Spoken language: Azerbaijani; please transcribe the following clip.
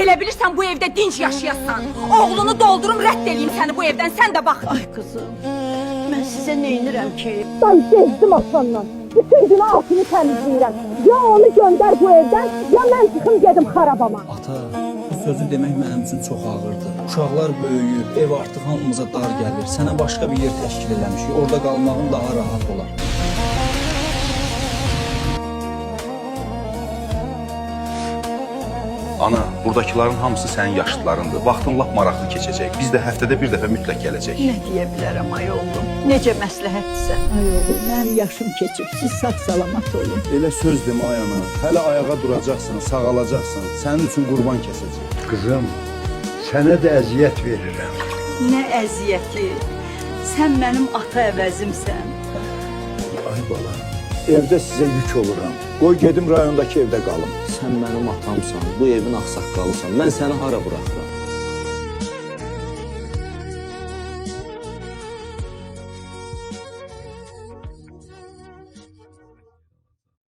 Elə bilirsən bu evdə dinc yaşayasan. Oğlunu doldurum, rədd eləyim səni bu evdən, sən də bax. Ay qızım, mən sizə neynirəm ki? Ben gezdim aslandan. Bütün gün altını temizleyirəm. Ya onu gönder bu evden, ya ben çıkım gedim xarabama. Ata, bu sözü demək mənim üçün çox ağırdır. Uşaqlar böyüyür, ev artıq hamımıza dar gəlir. Sənə başqa bir yer təşkil eləmişik, orada qalmağın daha rahat olar. Ana, buradakıların hamısı sənin yaşlılarındır. Vaxtın lap maraqlı keçəcək. Biz də həftədə bir dəfə mütləq gələcək. Nə deyə bilərəm ay oğlum? Necə məsləhətdirsə? Ay oğlum, mənim yaşım keçib, siz sağ-salamat olun. Elə söz demə ay ana. Hələ ayağa duracaqsan, sağalacaqsan. Sənin üçün qurban kəsəcək. Kızım, sənə də əziyyət verirəm. Nə əziyyəti? Sən mənim ata əvəzimsən. Ay bala, evdə sizə yük oluram. Qoy gedim rayondakı evdə qalım. Sən mənim atamsan, bu evin ağsaqqalısan. Mən səni hara buraxıram?